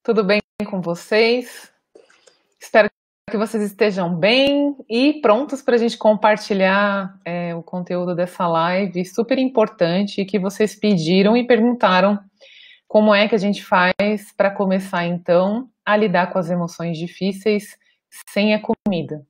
Tudo bem com vocês? Espero que vocês estejam bem e prontos para a gente compartilhar o conteúdo dessa live super importante que vocês pediram e perguntaram como é que a gente faz para começar então a lidar com as emoções difíceis sem a comida.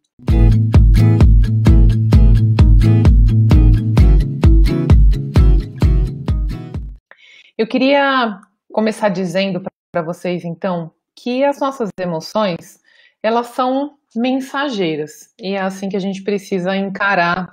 Eu queria começar dizendo para vocês então que as nossas emoções elas são mensageiras e é assim que a gente precisa encarar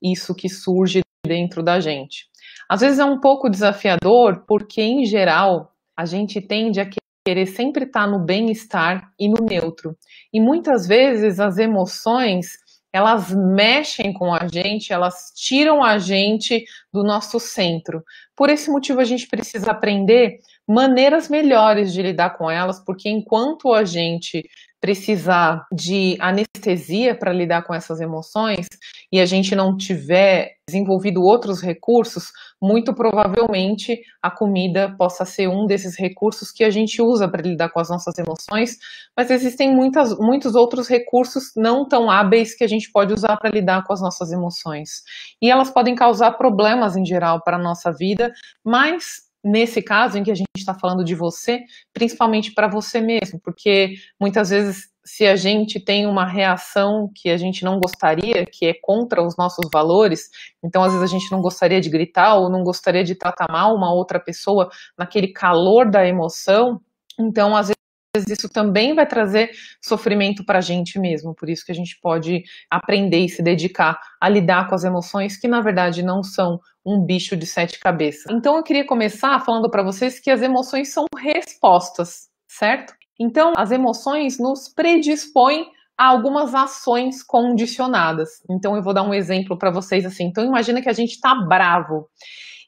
isso que surge dentro da gente. Às vezes é um pouco desafiador porque em geral a gente tende a querer sempre estar no bem-estar e no neutro e muitas vezes as emoções elas mexem com a gente, elas tiram a gente do nosso centro. Por esse motivo a gente precisa aprender maneiras melhores de lidar com elas, porque enquanto a gente precisar de anestesia para lidar com essas emoções e a gente não tiver desenvolvido outros recursos, muito provavelmente a comida possa ser um desses recursos que a gente usa para lidar com as nossas emoções, mas existem muitos outros recursos não tão hábeis que a gente pode usar para lidar com as nossas emoções. E elas podem causar problemas em geral para a nossa vida, mas nesse caso em que a gente está falando de você, principalmente para você mesmo, porque muitas vezes se a gente tem uma reação que a gente não gostaria, que é contra os nossos valores, então às vezes a gente não gostaria de gritar ou não gostaria de tratar mal uma outra pessoa naquele calor da emoção, então às vezes isso também vai trazer sofrimento para a gente mesmo, por isso que a gente pode aprender e se dedicar a lidar com as emoções que na verdade não são um bicho de 7 cabeças. Então eu queria começar falando para vocês que as emoções são respostas, certo? Então as emoções nos predispõem a algumas ações condicionadas. Então eu vou dar um exemplo para vocês assim. Então imagina que a gente está bravo.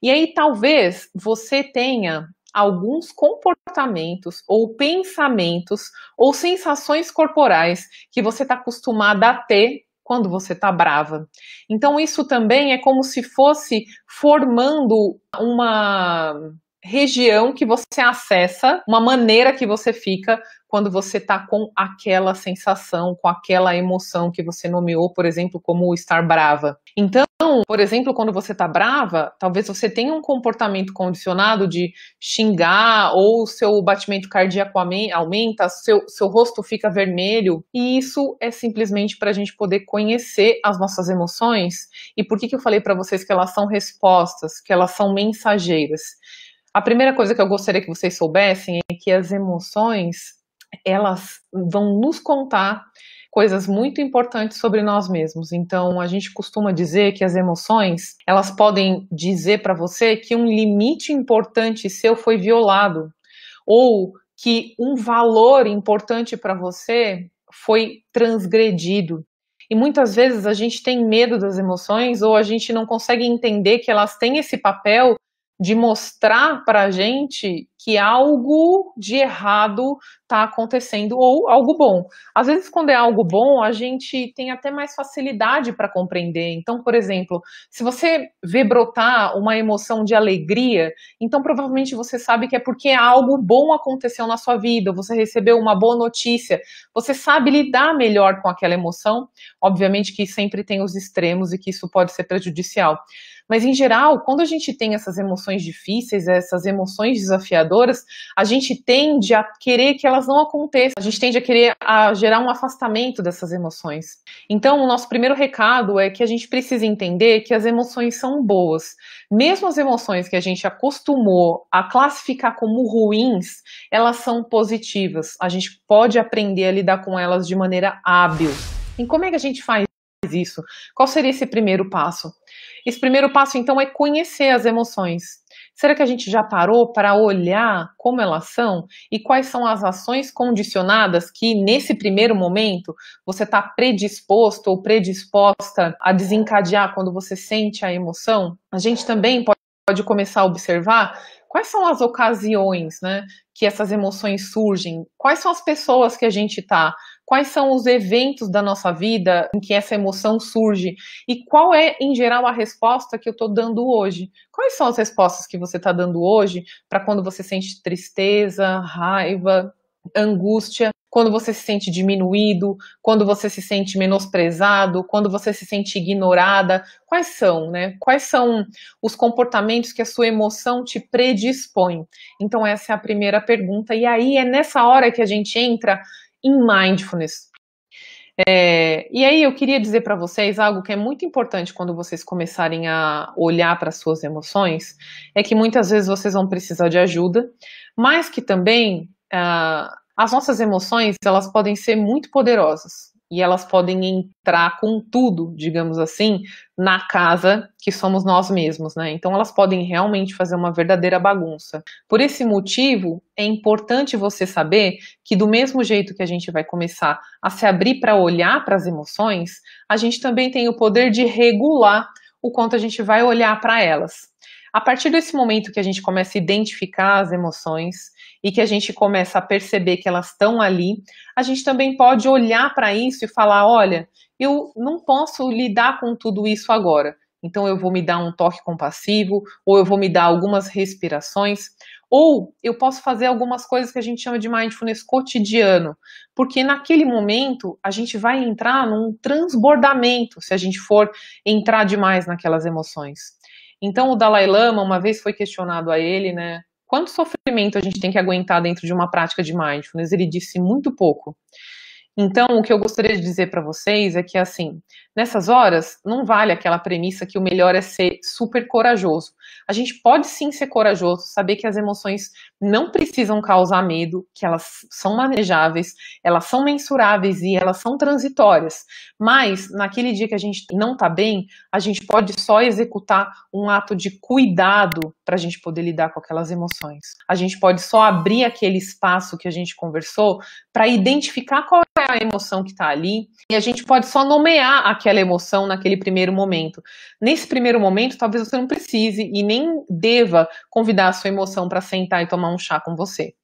E aí talvez você tenha alguns comportamentos ou pensamentos ou sensações corporais que você está acostumada a ter quando você está brava. Então isso também é como se fosse formando uma região que você acessa, uma maneira que você fica quando você está com aquela sensação, com aquela emoção que você nomeou, por exemplo, como estar brava. Então, por exemplo, quando você está brava, talvez você tenha um comportamento condicionado de xingar, ou o seu batimento cardíaco aumenta, seu rosto fica vermelho, e isso é simplesmente para a gente poder conhecer as nossas emoções. E por que eu falei para vocês que elas são respostas, que elas são mensageiras? A primeira coisa que eu gostaria que vocês soubessem é que as emoções, elas vão nos contar coisas muito importantes sobre nós mesmos. Então, a gente costuma dizer que as emoções, elas podem dizer para você que um limite importante seu foi violado, ou que um valor importante para você foi transgredido. E muitas vezes a gente tem medo das emoções, ou a gente não consegue entender que elas têm esse papel de mostrar para a gente que algo de errado está acontecendo, ou algo bom. Às vezes, quando é algo bom, a gente tem até mais facilidade para compreender. Então, por exemplo, se você vê brotar uma emoção de alegria, então provavelmente você sabe que é porque algo bom aconteceu na sua vida, você recebeu uma boa notícia, você sabe lidar melhor com aquela emoção. Obviamente que sempre tem os extremos e que isso pode ser prejudicial. Mas, em geral, quando a gente tem essas emoções difíceis, essas emoções desafiadoras, a gente tende a querer que elas não aconteçam. A gente tende a querer gerar um afastamento dessas emoções. Então, o nosso primeiro recado é que a gente precisa entender que as emoções são boas. Mesmo as emoções que a gente acostumou a classificar como ruins, elas são positivas. A gente pode aprender a lidar com elas de maneira hábil. E como é que a gente faz isso? Qual seria esse primeiro passo? Esse primeiro passo, então, é conhecer as emoções. Será que a gente já parou para olhar como elas são e quais são as ações condicionadas que, nesse primeiro momento, você está predisposto ou predisposta a desencadear quando você sente a emoção? A gente também pode começar a observar quais são as ocasiões, né, que essas emoções surgem, quais são as pessoas que a gente está, quais são os eventos da nossa vida em que essa emoção surge e qual é, em geral, a resposta que eu estou dando hoje. Quais são as respostas que você está dando hoje para quando você sente tristeza, raiva, angústia, quando você se sente diminuído, quando você se sente menosprezado, quando você se sente ignorada. Quais são, né? Quais são os comportamentos que a sua emoção te predispõe? Então, essa é a primeira pergunta. E aí é nessa hora que a gente entra em mindfulness. E aí eu queria dizer para vocês algo que é muito importante quando vocês começarem a olhar para as suas emoções, é que muitas vezes vocês vão precisar de ajuda, mas que também as nossas emoções, elas podem ser muito poderosas e elas podem entrar com tudo, digamos assim, na casa que somos nós mesmos, né? Então elas podem realmente fazer uma verdadeira bagunça. Por esse motivo, é importante você saber que do mesmo jeito que a gente vai começar a se abrir para olhar para as emoções, a gente também tem o poder de regular o quanto a gente vai olhar para elas. A partir desse momento que a gente começa a identificar as emoções e que a gente começa a perceber que elas estão ali, a gente também pode olhar para isso e falar, olha, eu não posso lidar com tudo isso agora. Então eu vou me dar um toque compassivo, ou eu vou me dar algumas respirações, ou eu posso fazer algumas coisas que a gente chama de mindfulness cotidiano, porque naquele momento a gente vai entrar num transbordamento se a gente for entrar demais naquelas emoções. Então o Dalai Lama, uma vez foi questionado a ele, né, quanto sofrimento a gente tem que aguentar dentro de uma prática de mindfulness? Ele disse muito pouco. Então, o que eu gostaria de dizer para vocês é que, assim, nessas horas, não vale aquela premissa que o melhor é ser super corajoso. A gente pode sim ser corajoso, saber que as emoções não precisam causar medo, que elas são manejáveis, elas são mensuráveis e elas são transitórias. Mas, naquele dia que a gente não está bem, a gente pode só executar um ato de cuidado para a gente poder lidar com aquelas emoções. A gente pode só abrir aquele espaço que a gente conversou para identificar qual é a emoção que está ali, e a gente pode só nomear aquela emoção naquele primeiro momento. Nesse primeiro momento, talvez você não precise e nem deva convidar a sua emoção para sentar e tomar um chá com você.